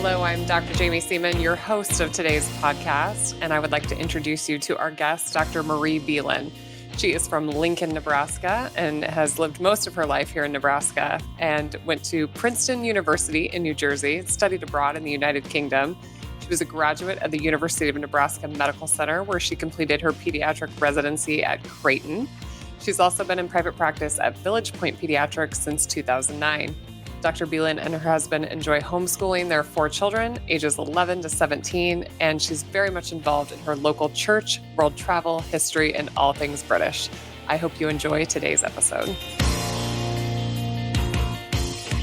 Hello, I'm Dr. Jamie Seaman, your host of today's podcast, and I would like to introduce you to our guest, Dr. Marie Belin. She is from Lincoln, Nebraska, and has lived most of her life here in Nebraska, and went to Princeton University in New Jersey, studied abroad in the United Kingdom. She was a graduate of the University of Nebraska Medical Center, where she completed her pediatric residency at Creighton. She's also been in private practice at Village Point Pediatrics since 2009. Dr. Belin and her husband enjoy homeschooling their 4 children, ages 11 to 17, and she's very much involved in her local church, world travel, history, and all things British. I hope you enjoy today's episode.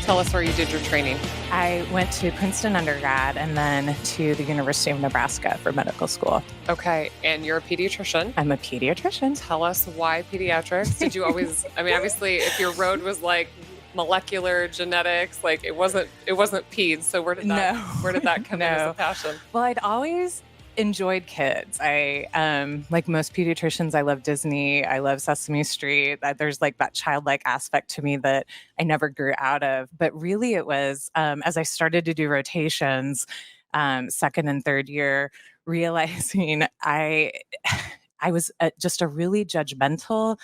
Tell us where you did your training. I went to Princeton undergrad and then to the University of Nebraska for medical school. Okay, and you're a pediatrician. I'm a pediatrician. Tell us why pediatrics. Did you always, obviously, if your road was like molecular genetics, like it wasn't peds. So where did that come in as a passion? Well, I'd always enjoyed kids. I, like most pediatricians, I love Disney. I love Sesame Street. There's like that childlike aspect to me that I never grew out of. But really it was, as I started to do rotations, second and third year, realizing I was just a really judgmental,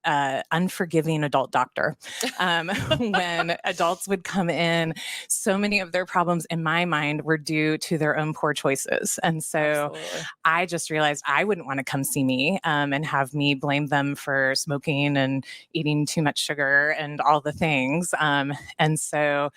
unforgiving adult doctor. When adults would come in, so many of their problems in my mind were due to their own poor choices. And so Absolutely. I just realized I wouldn't want to come see me and have me blame them for smoking and eating too much sugar and all the things. And so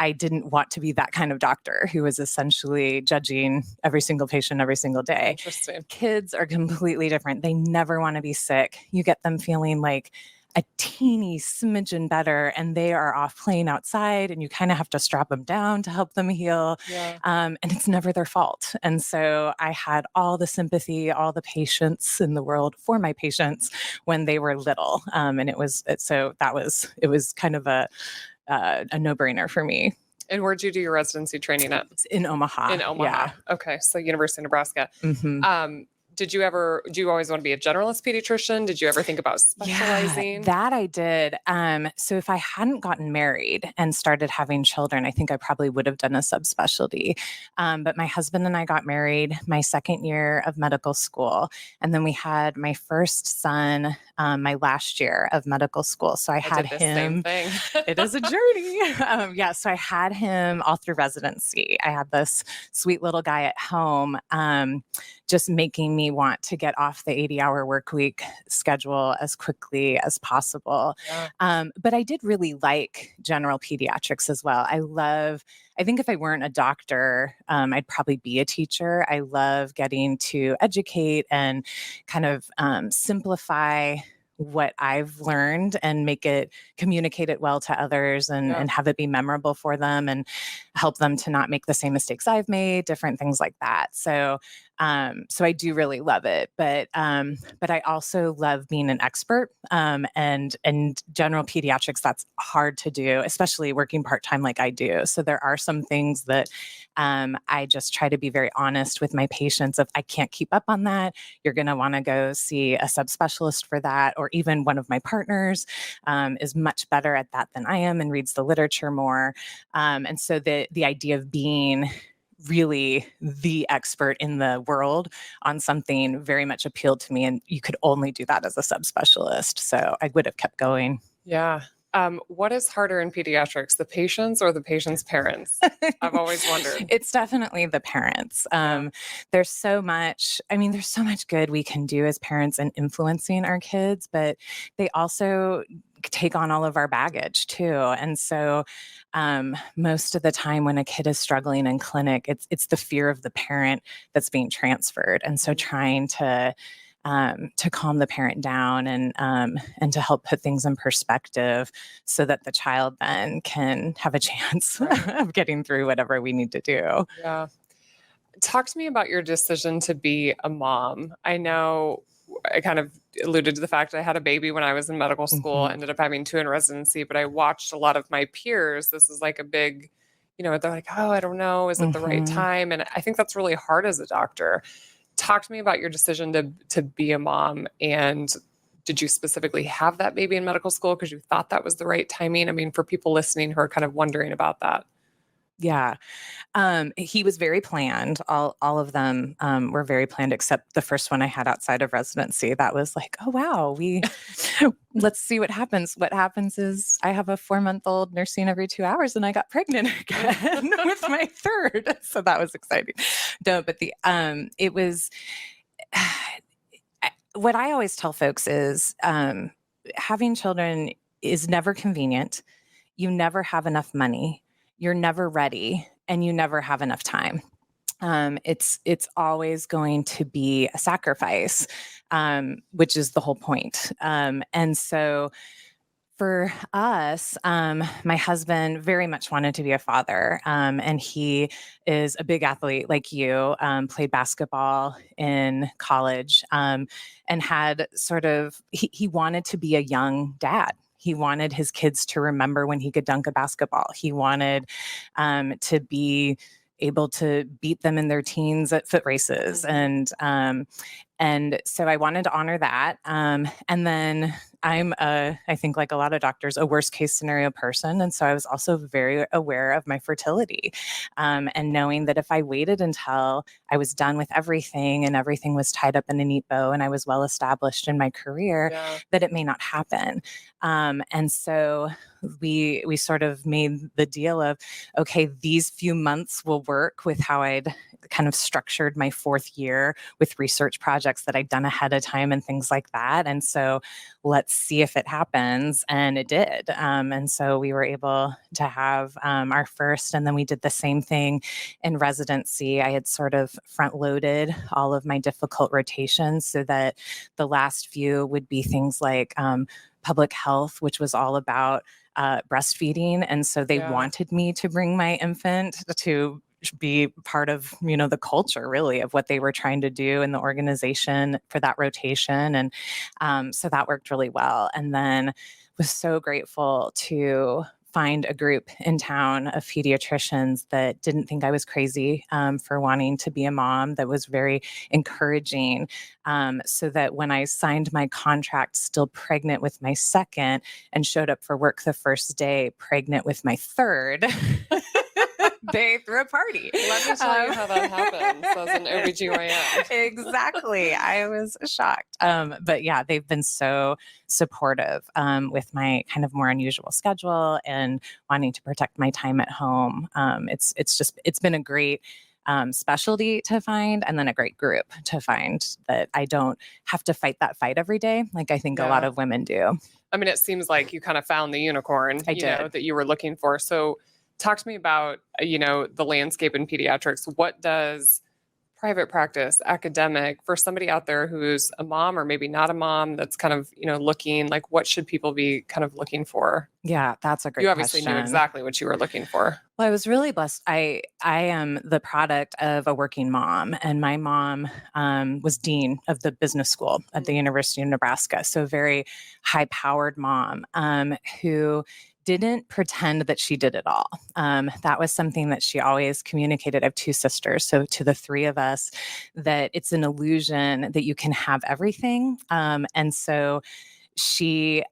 I didn't want to be that kind of doctor who was essentially judging every single patient every single day. Interesting. Kids are completely different. They never want to be sick. You get them feeling like a teeny smidgen better and they are off playing outside and you kind of have to strap them down to help them heal. Yeah. And it's never their fault. And so I had all the sympathy, all the patience in the world for my patients when they were little. And it was kind of a no-brainer for me. And where'd you do your residency training at? In Omaha. Yeah. Okay. So University of Nebraska. Mm-hmm. Do you always want to be a generalist pediatrician? Did you ever think about specializing? Yeah, that I did. So if I hadn't gotten married and started having children, I think I probably would have done a subspecialty. But my husband and I got married my second year of medical school. And then we had my first son my last year of medical school. So I had him. Same thing. It is a journey. So I had him all through residency. I had this sweet little guy at home, just making me want to get off the 80-hour work week schedule as quickly as possible. Yeah. But I did really like general pediatrics as well. I think if I weren't a doctor, I'd probably be a teacher. I love getting to educate and kind of simplify what I've learned and communicate it well to others and have it be memorable for them and help them to not make the same mistakes I've made, different things like that. So I do really love it, but I also love being an expert, and general pediatrics, that's hard to do, especially working part-time like I do. So there are some things that, I just try to be very honest with my patients. If I can't keep up on that, you're going to want to go see a subspecialist for that, or even one of my partners, is much better at that than I am and reads the literature more. And so the idea of being really the expert in the world on something very much appealed to me. And you could only do that as a subspecialist. So I would have kept going. Yeah. What is harder in pediatrics, the patients or the patient's parents? I've always wondered. It's definitely the parents. There's so much good we can do as parents in influencing our kids, but they also take on all of our baggage too. And so most of the time when a kid is struggling in clinic, it's the fear of the parent that's being transferred. And so trying to calm the parent down and to help put things in perspective so that the child then can have a chance of getting through whatever we need to do. Yeah. Talk to me about your decision to be a mom. I know I kind of alluded to the fact that I had a baby when I was in medical school, ended up having 2 in residency, but I watched a lot of my peers. This is like a big, they're like, oh, I don't know. Is it the right time? And I think that's really hard as a doctor. Talk to me about your decision to be a mom, and did you specifically have that baby in medical school because you thought that was the right timing? I mean, for people listening who are kind of wondering about that. Yeah. He was very planned. All of them were very planned, except the first one I had outside of residency. That was like, oh wow, let's see what happens. What happens is I have a 4-month-old nursing every 2 hours, and I got pregnant again with my third. So that was exciting. No, but it was. What I always tell folks is having children is never convenient. You never have enough money. You're never ready, and you never have enough time. It's always going to be a sacrifice, which is the whole point. And so for us, my husband very much wanted to be a father, and he is a big athlete like you, played basketball in college, and had he wanted to be a young dad. He wanted his kids to remember when he could dunk a basketball. He wanted to be able to beat them in their teens at foot races. And so I wanted to honor that. And then I think like a lot of doctors, a worst case scenario person. And so I was also very aware of my fertility, and knowing that if I waited until I was done with everything and everything was tied up in a neat bow and I was well established in my career, that it may not happen. And so we sort of made the deal of, okay, these few months will work with how I'd kind of structured my 4th year with research projects that I'd done ahead of time and things like that. And so let's see if it happens. And it did. And so we were able to have our first, and then we did the same thing in residency. I had sort of front loaded all of my difficult rotations so that the last few would be things like public health, which was all about breastfeeding. And so they wanted me to bring my infant to be part of, the culture really of what they were trying to do in the organization for that rotation. And so that worked really well. And then was so grateful to find a group in town of pediatricians that didn't think I was crazy for wanting to be a mom, that was very encouraging, so that when I signed my contract still pregnant with my second and showed up for work the first day pregnant with my third, they threw a party. Let me tell you how that happens as an OBGYN. Exactly. I was shocked. But yeah, they've been so supportive with my kind of more unusual schedule and wanting to protect my time at home. It's been a great specialty to find, and then a great group to find that I don't have to fight that fight every day like I think a lot of women do. I mean, it seems like you kind of found the unicorn that you were looking for. So talk to me about, the landscape in pediatrics. What does private practice, academic, for somebody out there who's a mom or maybe not a mom that's kind of, looking, like what should people be kind of looking for? Yeah, that's a great question. You obviously knew exactly what you were looking for. Well, I was really blessed. I am the product of a working mom, and my mom was dean of the business school at the University of Nebraska. So very high-powered mom who didn't pretend that she did it all. That was something that she always communicated. I have 2 sisters, so to the 3 of us, that it's an illusion that you can have everything. And so she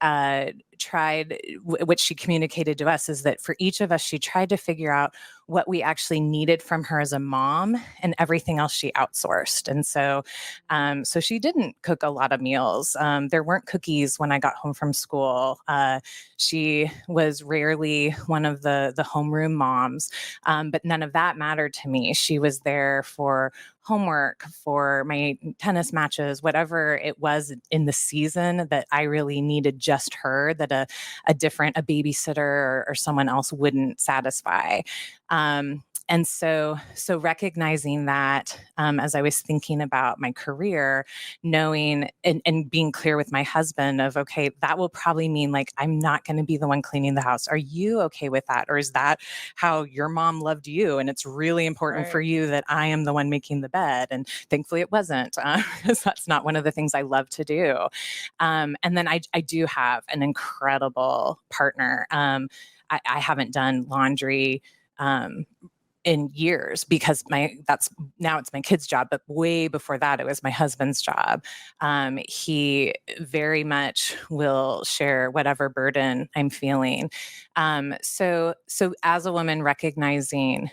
tried, what she communicated to us is that for each of us, she tried to figure out what we actually needed from her as a mom, and everything else she outsourced. And so, so she didn't cook a lot of meals. There weren't cookies when I got home from school. She was rarely one of the homeroom moms, but none of that mattered to me. She was there for homework, for my tennis matches, whatever it was in the season that I really needed just her, that a babysitter or someone else wouldn't satisfy. And so recognizing that, as I was thinking about my career, knowing and being clear with my husband of, okay, that will probably mean like, I'm not going to be the one cleaning the house. Are you okay with that? Or is that how your mom loved you? And it's really important for you that I am the one making the bed. And thankfully it wasn't, because that's not one of the things I love to do. And then I do have an incredible partner. I haven't done laundry in years, because now it's my kid's job, but way before that, it was my husband's job. He very much will share whatever burden I'm feeling. So as a woman, recognizing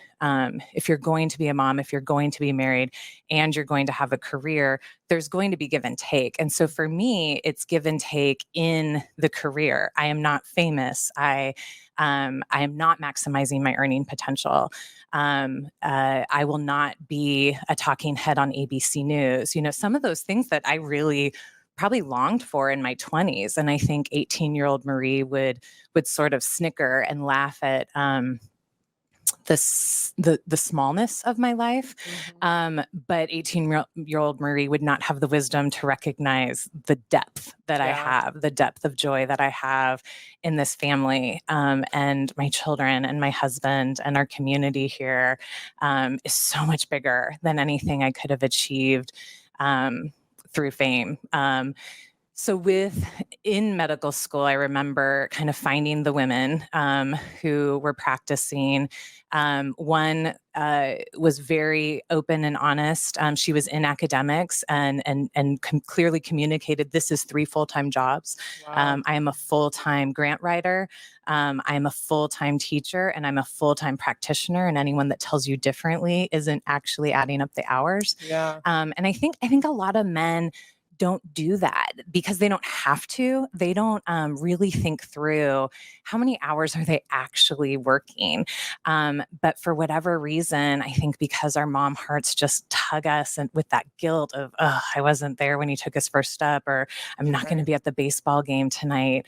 if you're going to be a mom, if you're going to be married, and you're going to have a career, there's going to be give and take. And so for me, it's give and take in the career. I am not famous. I am not maximizing my earning potential. I will not be a talking head on ABC News. Some of those things that I really probably longed for in my 20s. And I think 18-year-old Marie would sort of snicker and laugh at the smallness of my life. But 18-year-old Marie would not have the wisdom to recognize the depth that I have, the depth of joy that I have in this family, and my children and my husband and our community here is so much bigger than anything I could have achieved through fame. So in medical school, I remember kind of finding the women who were practicing. One was very open and honest. She was in academics and clearly communicated, this is 3 full-time jobs. Wow. I am a full-time grant writer. I am a full-time teacher, and I'm a full-time practitioner. And anyone that tells you differently isn't actually adding up the hours. Yeah. And I think a lot of men don't do that because they don't have to. They don't really think through how many hours are they actually working. But for whatever reason, I think because our mom hearts just tug us and with that guilt of, oh, I wasn't there when he took his first step, or I'm not going to be at the baseball game tonight.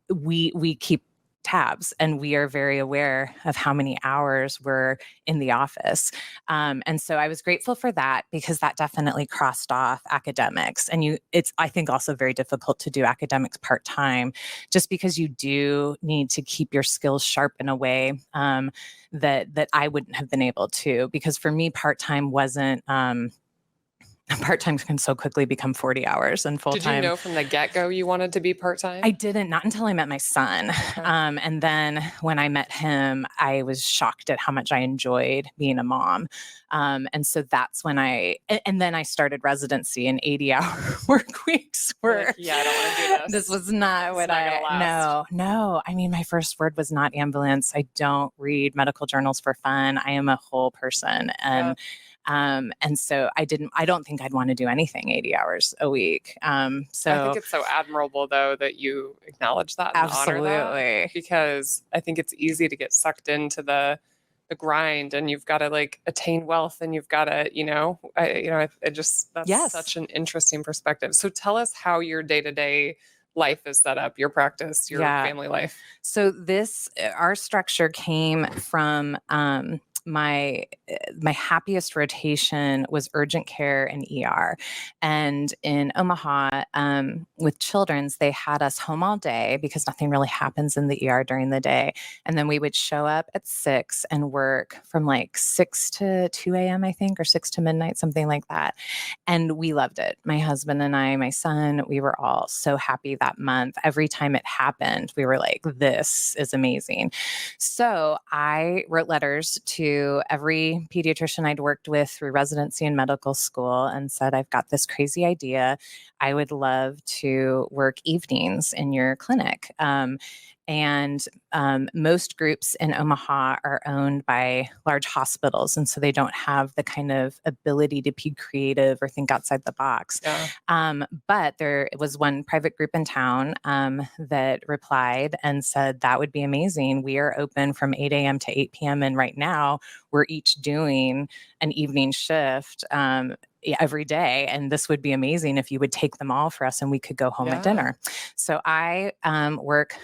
We keep tabs, and we are very aware of how many hours we're in the office. And so I was grateful for that, because that definitely crossed off academics. And it's, I think, also very difficult to do academics part-time, just because you do need to keep your skills sharp in a way that I wouldn't have been able to, because for me, part-time wasn't, part-time can so quickly become 40 hours, and full-time. Did you know from the get-go you wanted to be part-time? I didn't, not until I met my son. Okay. And then when I met him, I was shocked at how much I enjoyed being a mom. And so that's when and then I started residency, in 80-hour work weeks. I don't want to do this. This was not what no. I mean, my first word was not ambulance. I don't read medical journals for fun. I am a whole person. And so I don't think I'd want to do anything 80 hours a week. I think it's so admirable, though, that you acknowledge that and honor that, because I think it's easy to get sucked into the grind, and you've got to attain wealth, and you've got to, that's such an interesting perspective. So tell us how your day-to-day life is set up, your practice, your family life. So our structure came from, my happiest rotation was urgent care and ER. And in Omaha, with children's, they had us home all day because nothing really happens in the ER during the day. And then we would show up at 6 and work from 6 to 2 a.m., I think, or 6 to midnight, something like that. And we loved it. My husband and I, my son, we were all so happy that month. Every time it happened, we were like, this is amazing. So I wrote letters to every pediatrician I'd worked with through residency and medical school and said, I've got this crazy idea. I would love to work evenings in your clinic. And most groups in Omaha are owned by large hospitals, and so they don't have the kind of ability to be creative or think outside the box. But there was one private group in town that replied and said, that would be amazing. We are open from 8 a.m. to 8 p.m. And right now we're each doing an evening shift every day. And this would be amazing if you would take them all for us and we could go home at dinner. So I work.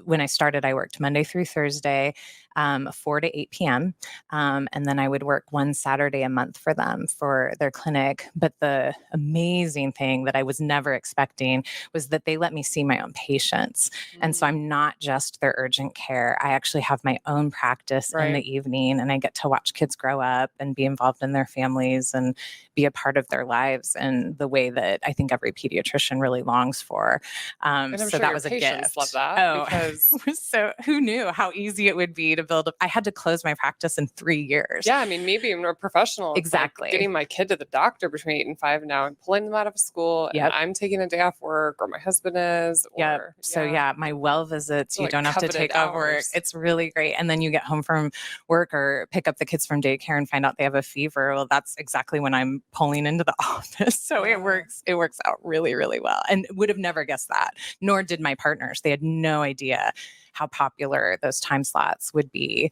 When I started, I worked Monday through Thursday, 4 to 8 p.m. And then I would work one Saturday a month for them for their clinic. But the amazing thing that I was never expecting was that they let me see my own patients. And so I'm not just their urgent care. I actually have my own practice in the evening, and I get to watch kids grow up and be involved in their families and be a part of their lives in the way that I think every pediatrician really longs for. And I'm so sure that your was a patients gift. love that, because so who knew how easy it would be to to I had to close my practice in 3 years. Yeah. I mean, me being a professional, it's Exactly. like getting my kid to the doctor between 8 and 5 now and pulling them out of school. And Yep. I'm taking a day off work, or my husband is. Yep. Or, So my well visits, you like don't have to coveted take off work. hours. It's really great. And then you get home from work or pick up the kids from daycare and find out they have a fever. Well, that's exactly when I'm pulling into the office. So Yeah. it works out really, really well. And would have never guessed that, nor did my partners. They had no idea how popular those time slots would be.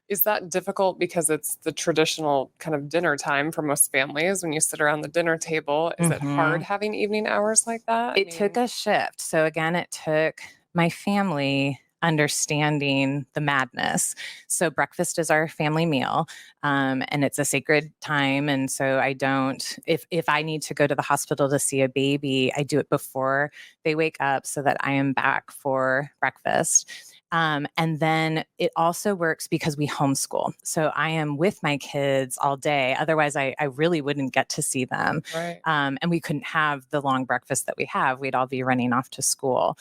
Is that difficult because it's the traditional kind of dinner time for most families when you sit around the dinner table? Is it hard having evening hours like that? It took a shift. So again, it took my family understanding the madness. So breakfast is our family meal, and it's a sacred time. And so I don't, if I need to go to the hospital to see a baby, I do it before they wake up so that I am back for breakfast. And then it also works because we homeschool. So I am with my kids all day. Otherwise, I really wouldn't get to see them. Right. And we couldn't have the long breakfast that we have. We'd all be running off to school.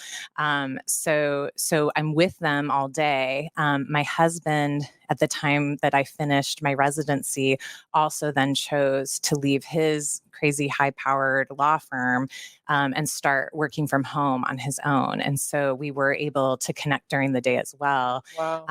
So I'm with them all day. My husband, at the time that I finished my residency, also then chose to leave his crazy high-powered law firm and start working from home on his own. And so we were able to connect during the day as well. Wow.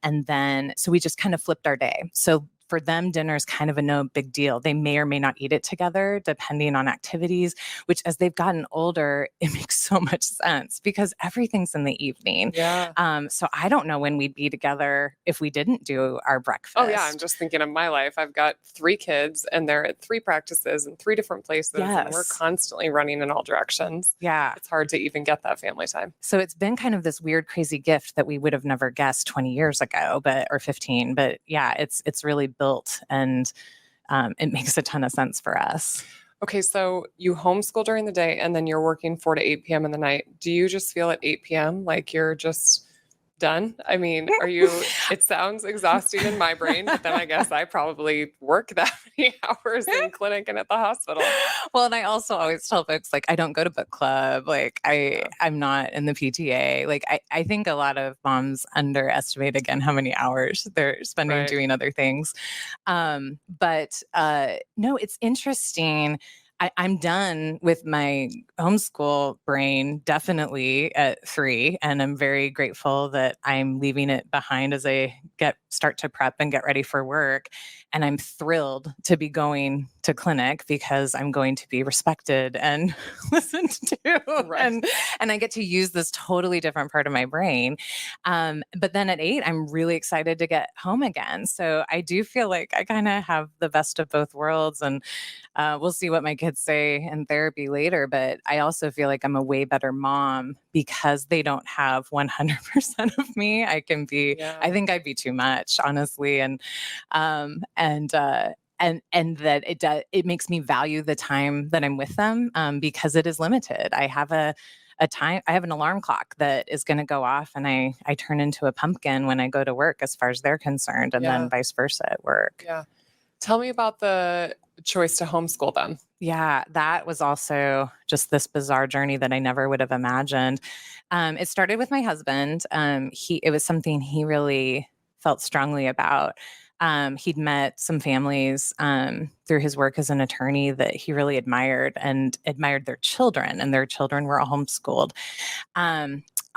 And then, so we just kind of flipped our day. So for them, dinner is kind of a no big deal. They may or may not eat it together depending on activities, which as they've gotten older, it makes so much sense because everything's in the evening. Yeah. So I don't know when we'd be together if we didn't do our breakfast. Oh yeah. I'm just thinking of my life. I've got 3 kids and they're at 3 practices in 3 different places. Yes. And we're constantly running in all directions. Yeah. It's hard to even get that family time. So it's been kind of this weird, crazy gift that we would have never guessed 20 years ago, or 15. But yeah, it's really built and it makes a ton of sense for us. Okay, so you homeschool during the day and then you're working 4 to 8 p.m. in the night. Do you just feel at 8 p.m. like you're just done? I mean, it sounds exhausting in my brain, but then I guess I probably work that many hours in clinic and at the hospital. Well, and I also always tell folks, like, I don't go to book club. Like I'm not in the PTA. Like I think a lot of moms underestimate again how many hours they're spending doing other things. But no, it's interesting. I'm done with my homeschool brain definitely at 3, and I'm very grateful that I'm leaving it behind as I start to prep and get ready for work. And I'm thrilled to be going to clinic because I'm going to be respected and listened to, and I get to use this totally different part of my brain. But then at 8, I'm really excited to get home again. So I do feel like I kind of have the best of both worlds, and we'll see what my kids say in therapy later. But I also feel like I'm a way better mom because they don't have 100% of me. I think I'd be too much, honestly. And that it makes me value the time that I'm with them because it is limited. I have I have an alarm clock that is going to go off, and I turn into a pumpkin when I go to work as far as they're concerned, and then vice versa at work. Yeah. Tell me about the choice to homeschool them. Yeah, that was also just this bizarre journey that I never would have imagined. It started with my husband. It was something he really felt strongly about. He'd met some families through his work as an attorney that he really admired and admired their children, and their children were all homeschooled.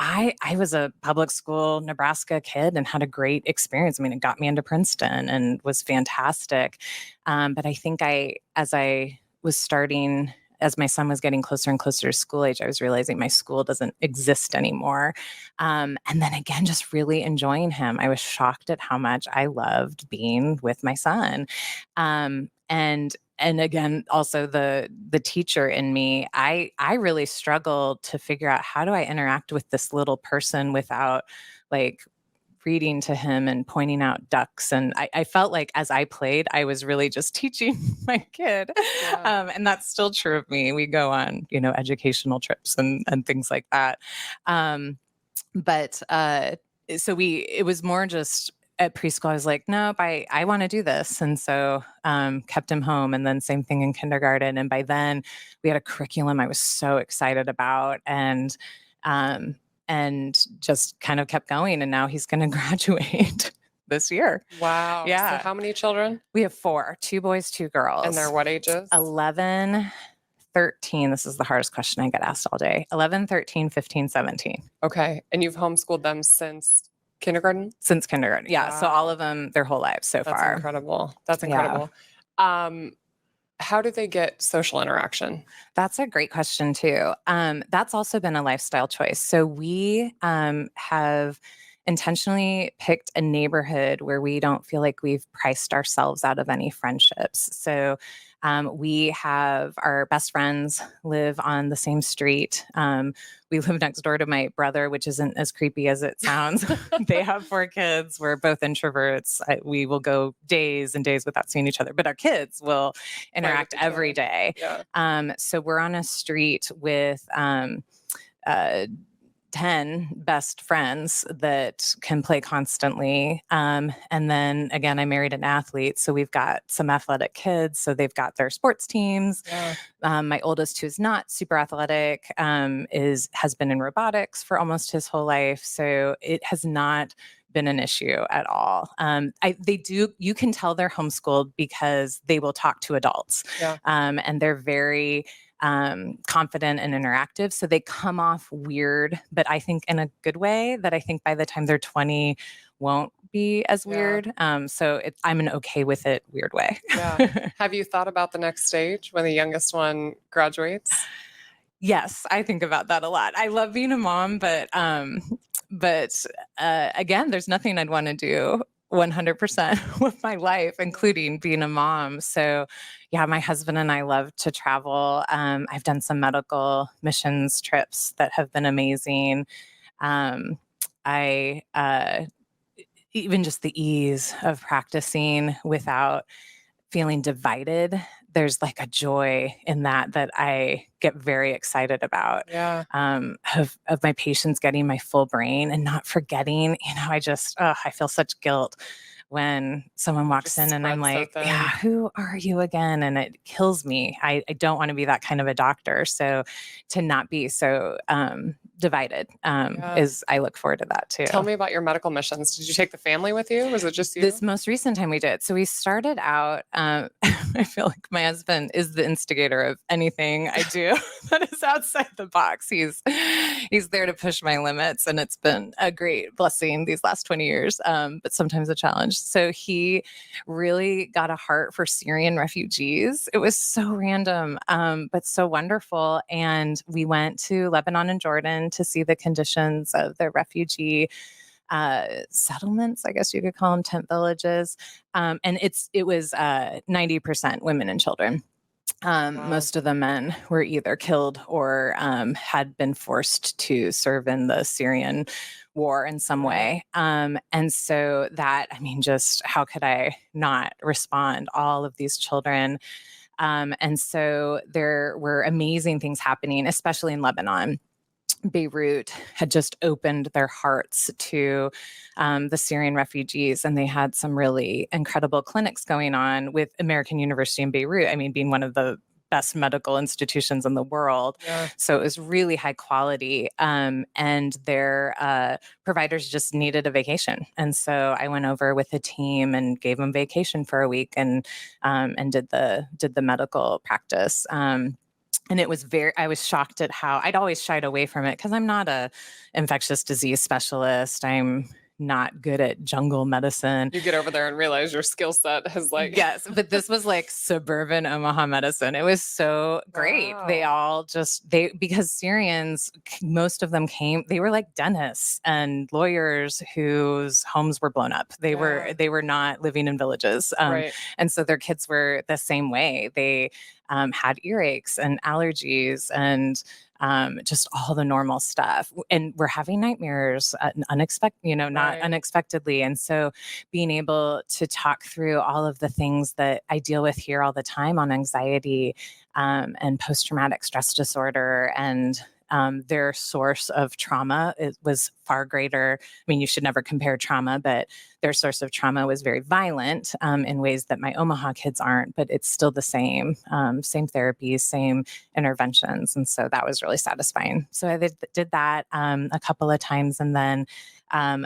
I was a public school Nebraska kid and had a great experience. I mean, it got me into Princeton and was fantastic. But I think as my son was getting closer and closer to school age, I was realizing my school doesn't exist anymore. And then again, just really enjoying him. I was shocked at how much I loved being with my son. And again, also the teacher in me, I really struggled to figure out, how do I interact with this little person without like reading to him and pointing out ducks. And I felt like as I played, I was really just teaching my kid. Yeah. And that's still true of me. We go on, educational trips and things like that. It was more just at preschool, I was like, nope, I want to do this. And so kept him home. And then same thing in kindergarten. And by then we had a curriculum I was so excited about, and just kind of kept going. And now he's going to graduate. this year. Wow. Yeah. So how many children? We have 4, 2 boys, 2 girls. And they're what ages? 11, 13. This is the hardest question I get asked all day. 11, 13, 15, 17. Okay. And you've homeschooled them since kindergarten? Since kindergarten. Yeah. So all Wow. of them, their whole lives so That's far. incredible. That's Yeah. incredible. How do they get social interaction? That's a great question too. That's also been a lifestyle choice. So we have intentionally picked a neighborhood where we don't feel like we've priced ourselves out of any friendships. So we have our best friends live on the same street. We live next door to my brother, which isn't as creepy as it sounds. They have 4 kids. We're both introverts. We will go days and days without seeing each other, but our kids will interact every day. Yeah. So we're on a street with 10 best friends that can play constantly. And then again, I married an athlete. So we've got some athletic kids. So they've got their sports teams. Yeah. My oldest, who's not super athletic, has been in robotics for almost his whole life. So it has not been an issue at all. You can tell they're homeschooled because they will talk to adults. Yeah. And they're very confident and interactive. So they come off weird, but I think in a good way that I think by the time they're 20 won't be as weird. So I'm an okay with it weird way. Yeah. Have you thought about the next stage when the youngest one graduates? Yes, I think about that a lot. I love being a mom, but again, there's nothing I'd want to do 100% with my life, including being a mom. So yeah, my husband and I love to travel. I've done some medical missions trips that have been amazing. Even just the ease of practicing without feeling divided, there's like a joy in that I get very excited about. Yeah. Of my patients getting my full brain and not forgetting. I feel such guilt when someone walks in and I'm like, yeah, who are you again? And it kills me. I don't want to be that kind of a doctor. So to not be so divided is, I look forward to that too. Tell me about your medical missions. Did you take the family with you? Was it just you? This most recent time we did. So we started out, I feel like my husband is the instigator of anything I do that is outside the box. He's there to push my limits, and it's been a great blessing these last 20 years, but sometimes a challenge. So he really got a heart for Syrian refugees. It was so random, but so wonderful. And we went to Lebanon and Jordan to see the conditions of the refugee settlements, I guess you could call them, tent villages. And it was 90% women and children. Wow. Most of the men were either killed or had been forced to serve in the Syrian war in some way. And so just how could I not respond? All of these children. And so there were amazing things happening, especially in Lebanon. Beirut had just opened their hearts to the Syrian refugees, and they had some really incredible clinics going on with American University in Beirut. I mean, being one of the best medical institutions in the world. Yeah. So it was really high quality. And their providers just needed a vacation. And so I went over with a team and gave them vacation for a week and did the medical practice. And I was shocked at how I'd always shied away from it because I'm not a infectious disease specialist. I'm not good at jungle medicine. You get over there and realize your skill set has yes, but this was like suburban Omaha medicine. It was so great. Wow. Because Syrians, most of them they were like dentists and lawyers whose homes were blown up. They were not living in villages. Right. And so their kids were the same way. They had earaches and allergies and just all the normal stuff. And we're having nightmares, unexpectedly. And so being able to talk through all of the things that I deal with here all the time on anxiety and post-traumatic stress disorder and their source of trauma, it was far greater. I mean, you should never compare trauma, but their source of trauma was very violent in ways that my Omaha kids aren't, but it's still the same therapies, same interventions. And so that was really satisfying. So I did that a couple of times. And then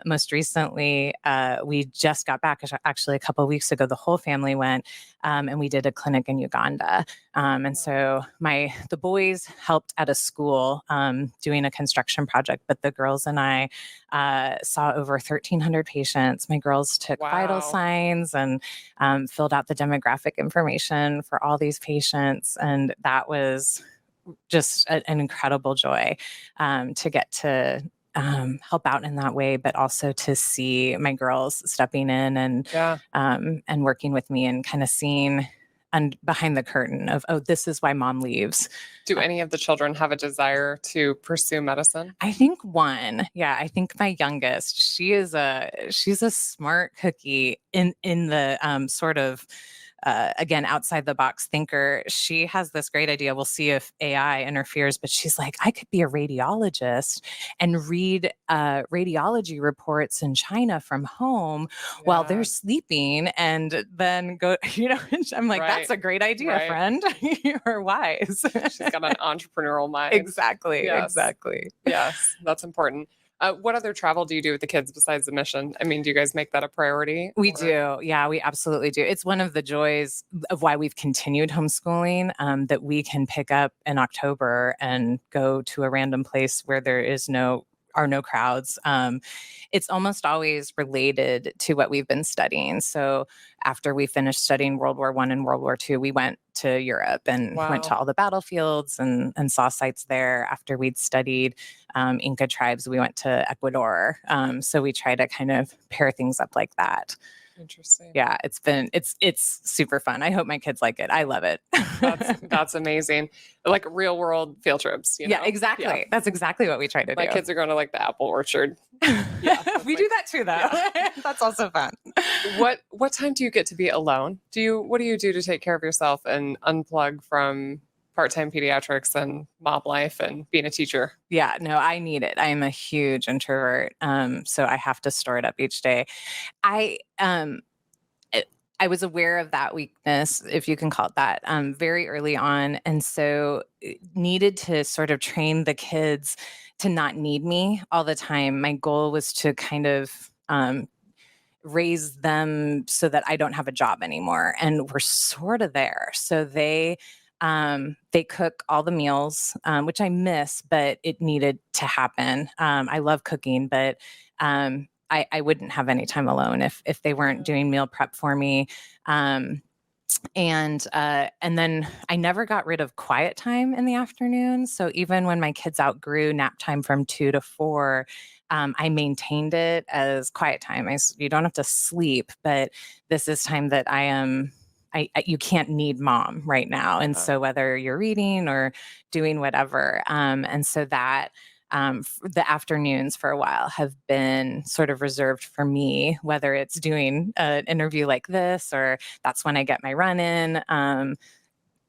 most recently, we just got back, actually a couple of weeks ago, the whole family went and we did a clinic in Uganda. And so the boys helped at a school doing a construction project, but the girls and I saw over 1,300 patients. My girls took vital signs and filled out the demographic information for all these patients. And that was just an incredible joy to get to help out in that way, but also to see my girls stepping in and working with me and kind of seeing behind the curtain of, oh, this is why mom leaves. Do any of the children have a desire to pursue medicine? I think one. Yeah, I think my youngest, she's a smart cookie in the sort of again, outside the box thinker. She has this great idea. We'll see if AI interferes, but she's like, I could be a radiologist and read radiology reports in China from home while they're sleeping and then go, I'm like, that's a great idea, friend. You're wise. She's got an entrepreneurial mind. Exactly. Yes. Exactly. Yes, that's important. What other travel do you do with the kids besides the mission? I mean, do you guys make that a priority? We do. Yeah, we absolutely do. It's one of the joys of why we've continued homeschooling, that we can pick up in October and go to a random place where there are no crowds. It's almost always related to what we've been studying. So after we finished studying World War I and World War II, we went to Europe and went to all the battlefields and saw sites there. After we'd studied Inca tribes, we went to Ecuador. So we try to kind of pair things up like that. Interesting. Yeah, it's super fun. I hope my kids like it. I love it. That's amazing. Like real world field trips. Yeah, exactly. Yeah. That's exactly what we try to do. My kids are going to like the apple orchard. We do that too, though. Yeah. That's also fun. What time do you get to be alone? What do you do to take care of yourself and unplug from part-time pediatrics and mob life and being a teacher? Yeah, no, I need it. I am a huge introvert. So I have to store it up each day. I was aware of that weakness, if you can call it that, very early on. And so needed to sort of train the kids to not need me all the time. My goal was to kind of raise them so that I don't have a job anymore. And we're sort of there. So they cook all the meals, which I miss, but it needed to happen. I love cooking, but I wouldn't have any time alone if they weren't doing meal prep for me. And then I never got rid of quiet time in the afternoon. So even when my kids outgrew nap time from 2 to 4, I maintained it as quiet time. You don't have to sleep, but this is time that you can't need mom right now. And so whether you're reading or doing whatever, and so that the afternoons for a while have been sort of reserved for me, whether it's doing an interview like this, or that's when I get my run in,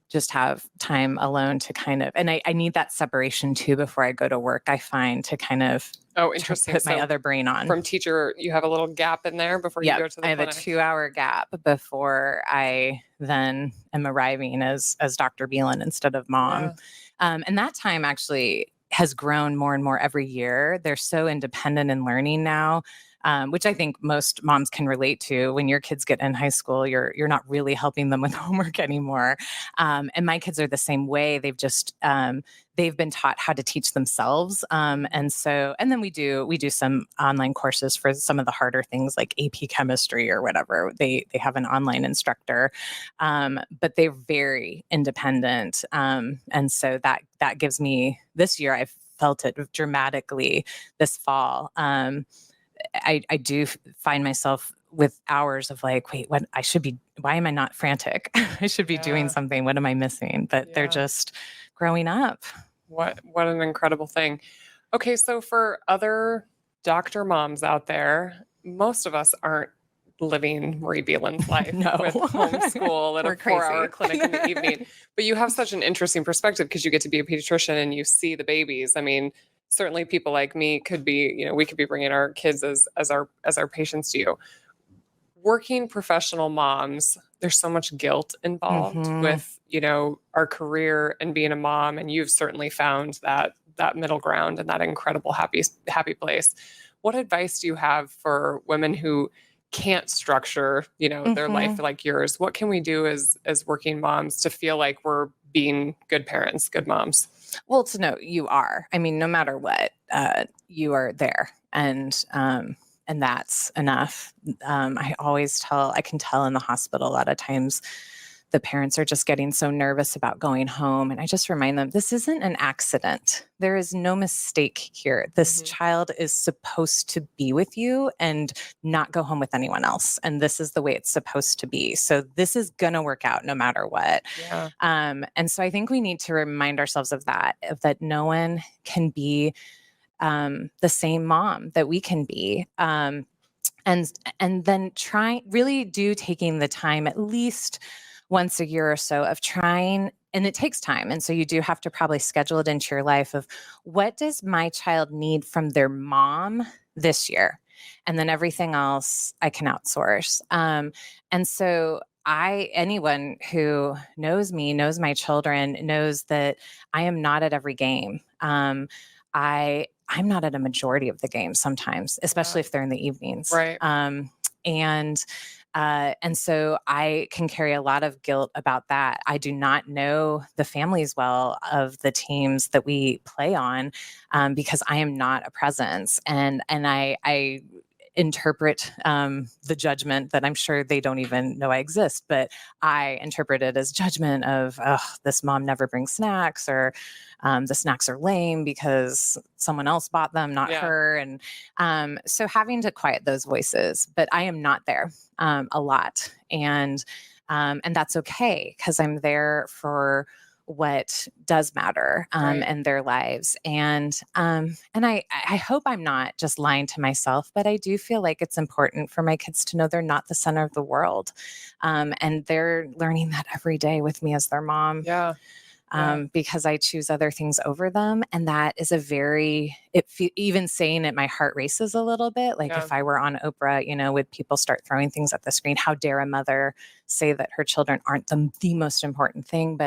just have time alone to kind of, and I need that separation too before I go to work, I find, to kind of interesting. Put my other brain on. From teacher, you have a little gap in there before you go to the clinic? I have a 2-hour gap before I then am arriving as Dr. Belin instead of mom. And that time actually has grown more and more every year. They're so independent in learning now, which I think most moms can relate to. When your kids get in high school, you're not really helping them with homework anymore. And my kids are the same way. They've just they've been taught how to teach themselves. And then we do some online courses for some of the harder things like AP chemistry or whatever. They have an online instructor, but they're very independent. And so that gives me, this year I've felt it dramatically this fall. I do find myself with hours of like, wait, why am I not frantic? I should be doing something. What am I missing? But they're just growing up. What an incredible thing. Okay. So for other doctor moms out there, most of us aren't living Marie Belin's life with homeschool at a 4-hour clinic in the evening. But you have such an interesting perspective because you get to be a pediatrician and you see the babies. I mean, certainly people like me could be, we could be bringing our kids as our patients to you. Working professional moms, there's so much guilt involved with, our career and being a mom. And you've certainly found that middle ground and that incredible happy place. What advice do you have for women who can't structure, their life like yours? What can we do as working moms to feel like we're being good parents, good moms? Well, to know you are. I mean, no matter what, you are there, and that's enough. I can tell in the hospital a lot of times the parents are just getting so nervous about going home. And I just remind them, this isn't an accident. There is no mistake here. This child is supposed to be with you and not go home with anyone else. And this is the way it's supposed to be. So this is going to work out no matter what. Yeah. And so I think we need to remind ourselves of that no one can be the same mom that we can be. And then taking the time at least once a year or so of trying, and it takes time. And so you do have to probably schedule it into your life of what does my child need from their mom this year? And then everything else I can outsource. And so anyone who knows me, knows my children, knows that I am not at every game. I'm not at a majority of the games sometimes, especially if they're in the evenings. Right. And so I can carry a lot of guilt about that. I do not know the families well of the teams that we play on because I am not a presence. And I interpret the judgment that I'm sure they don't even know I exist, but I interpret it as judgment of, this mom never brings snacks, or the snacks are lame because someone else bought them, not her. And so having to quiet those voices, but I am not there a lot. And that's okay, because I'm there for what does matter in their lives. And I hope I'm not just lying to myself, but I do feel like it's important for my kids to know they're not the center of the world. And they're learning that every day with me as their mom. Because I choose other things over them. And that is even saying it, my heart races a little bit. Like if I were on Oprah, would people start throwing things at the screen? How dare a mother say that her children aren't the most important thing?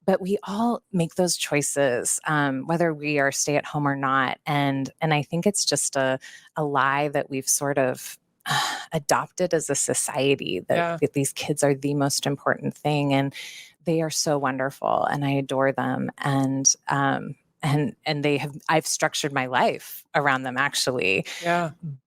But we all make those choices, whether we are stay at home or not. And I think it's just a lie that we've sort of adopted as a society that these kids are the most important thing. And they are so wonderful, and I adore them. And I've structured my life around them, actually.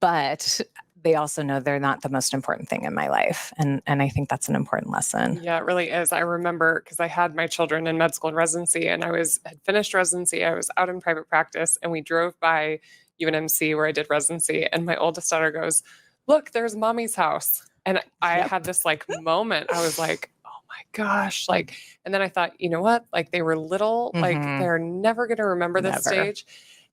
But they also know they're not the most important thing in my life. And I think that's an important lesson. Yeah, it really is. I remember because I had my children in med school and residency, and had finished residency. I was out in private practice, and we drove by UNMC where I did residency. And my oldest daughter goes, "Look, there's mommy's house." And I had this moment. I was like, oh my gosh. And then I thought, you know what? They were little, they're never going to remember this stage.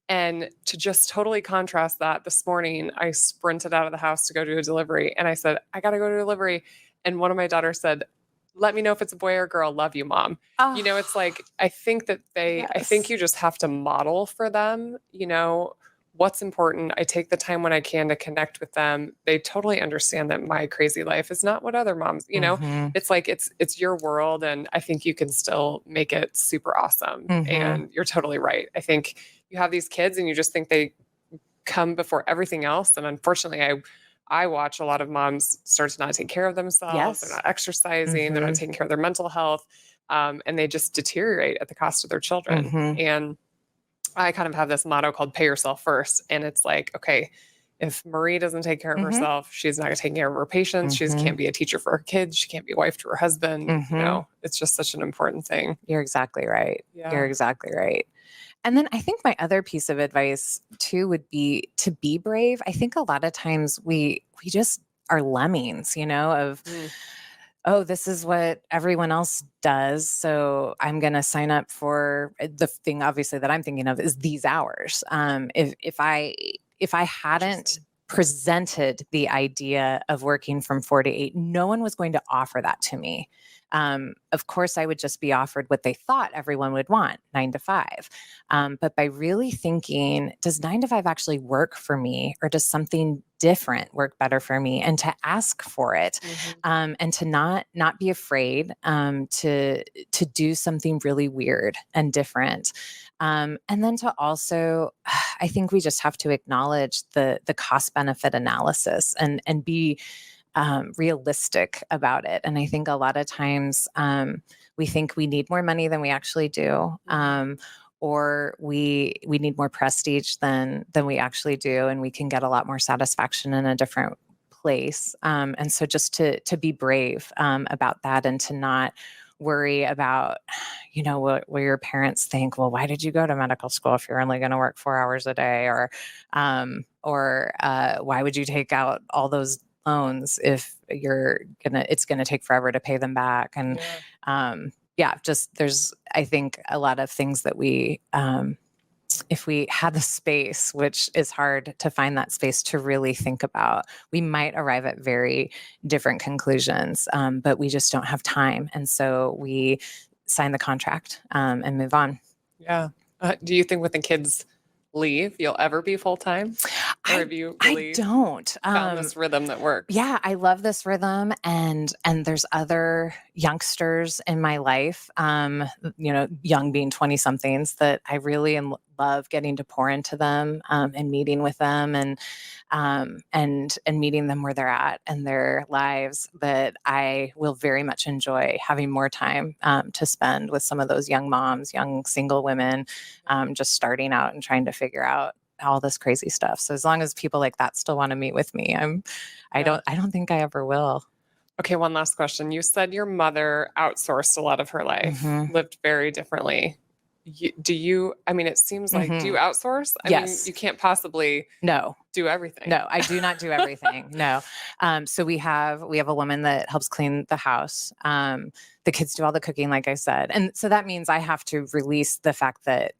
And to just totally contrast that, this morning, I sprinted out of the house to go do a delivery. And I said, I got to go to a delivery. And one of my daughters said, "Let me know if it's a boy or a girl. Love you, Mom." Oh, It's I think that I think you just have to model for them, what's important. I take the time when I can to connect with them. They totally understand that my crazy life is not what other moms, it's it's your world. And I think you can still make it super awesome. And you're totally right. I think you have these kids and you just think they come before everything else. And unfortunately, I watch a lot of moms start to not take care of themselves. They're not exercising. They're not taking care of their mental health. And they just deteriorate at the cost of their children. And I kind of have this motto called pay yourself first. And it's okay, if Marie doesn't take care of herself, she's not going to take care of her patients. She can't be a teacher for her kids. She can't be a wife to her husband. It's just such an important thing. You're exactly right. Yeah. You're exactly right. And then I think my other piece of advice too would be to be brave. I think a lot of times we just are lemmings, oh, this is what everyone else does, so I'm going to sign up for the thing, obviously, that I'm thinking of is these hours. If I hadn't presented the idea of working from 4 to 8, no one was going to offer that to me. Of course, I would just be offered what they thought everyone would want, 9 to 5. But by really thinking, does 9 to 5 actually work for me, or does something different work better for me? And to ask for it, and to not be afraid to do something really weird and different. And then to also, I think we just have to acknowledge the cost benefit analysis and be realistic about it. And I think a lot of times we think we need more money than we actually do. Or we need more prestige than we actually do, and we can get a lot more satisfaction in a different place. And so just to be brave about that, and to not worry about, what your parents think. Well, why did you go to medical school if you're only going to work 4 hours a day? Or why would you take out all those loans if it's gonna take forever to pay them back? And just there's, I think, a lot of things that we, if we had the space, which is hard to find that space to really think about, we might arrive at very different conclusions, but we just don't have time. And so we sign the contract and move on. Yeah. Do you think when the kids leave, you'll ever be full-time? Or have you really I don't found this rhythm that works? Yeah, I love this rhythm, and there's other youngsters in my life, young being 20 somethings, that I really love getting to pour into them, and meeting with them, and meeting them where they're at in their lives. But I will very much enjoy having more time to spend with some of those young moms, young single women, just starting out and trying to figure out all this crazy stuff. So as long as people like that still want to meet with me, I don't think I ever will. Okay. One last question. You said your mother outsourced a lot of her life, lived very differently. It seems like, do you outsource? I mean, you can't possibly do everything. No, I do not do everything. No. So we have a woman that helps clean the house. The kids do all the cooking, like I said. And so that means I have to release the fact that,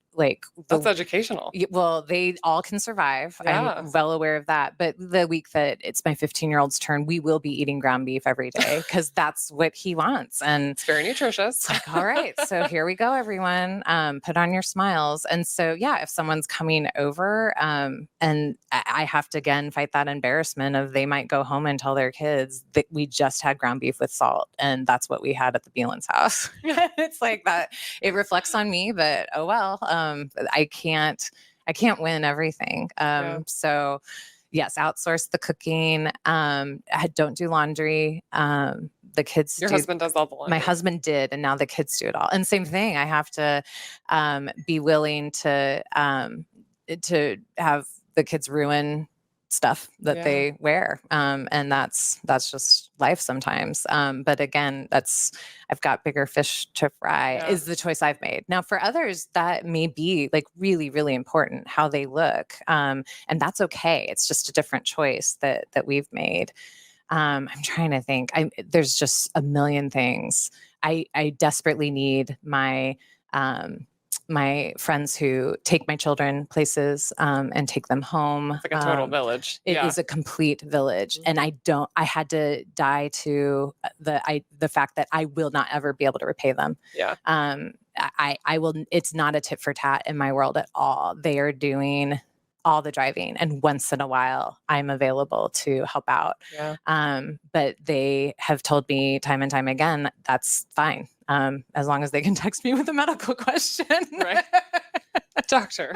that's educational. Well, they all can survive. Yeah. I'm well aware of that. But the week that it's my 15-year-old's turn, we will be eating ground beef every day, because that's what he wants. And it's very nutritious. All right. So here we go, everyone. Put on your smiles. And so, if someone's coming over, and I have to, again, fight that embarrassment of they might go home and tell their kids that we just had ground beef with salt. And that's what we had at the Belin's house. It's like that. It reflects on me, but oh well. I can't win everything. So yes, outsource the cooking. I don't do laundry. The kids Your husband does all the laundry. My husband did, and now the kids do it all. And same thing, I have to be willing to have the kids ruin stuff that they wear. And that's just life sometimes. But again, I've got bigger fish to fry is the choice I've made. Now for others, that may be really, really important how they look. And that's okay. It's just a different choice that we've made. I'm trying to think. There's just a million things. I desperately need my friends who take my children places and take them home. It's like a total village. It is a complete village. And I had to die to the fact that I will not ever be able to repay them. Yeah. I will, it's not a tit for tat in my world at all. They are doing all the driving, and once in a while I'm available to help out. Yeah. But they have told me time and time again, that's fine. As long as they can text me with a medical question. Right. Doctor,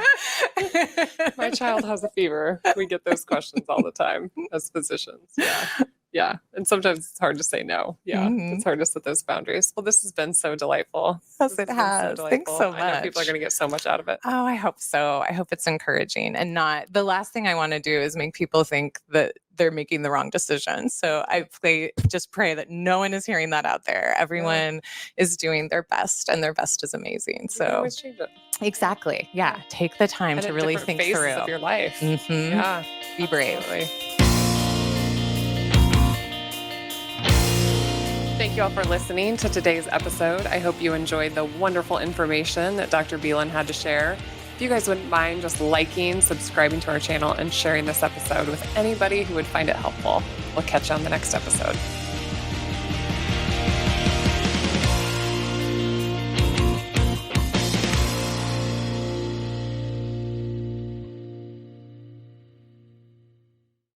my child has a fever. We get those questions all the time as physicians. Yeah. Yeah. And sometimes it's hard to say no. Yeah. It's hard to set those boundaries. Well, this has been so delightful. Yes, it has. Thanks so much. I know people are going to get so much out of it. Oh, I hope so. I hope it's encouraging, and not the last thing I want to do is make people think that they're making the wrong decision. So just pray that no one is hearing that out there. Everyone is doing their best, and their best is amazing. So always change it. Exactly. Yeah. Take the time to really think through of your life. Yeah. Be brave. Absolutely. Thank you all for listening to today's episode. I hope you enjoyed the wonderful information that Dr. Belin had to share. If you guys wouldn't mind just liking, subscribing to our channel, and sharing this episode with anybody who would find it helpful. We'll catch you on the next episode.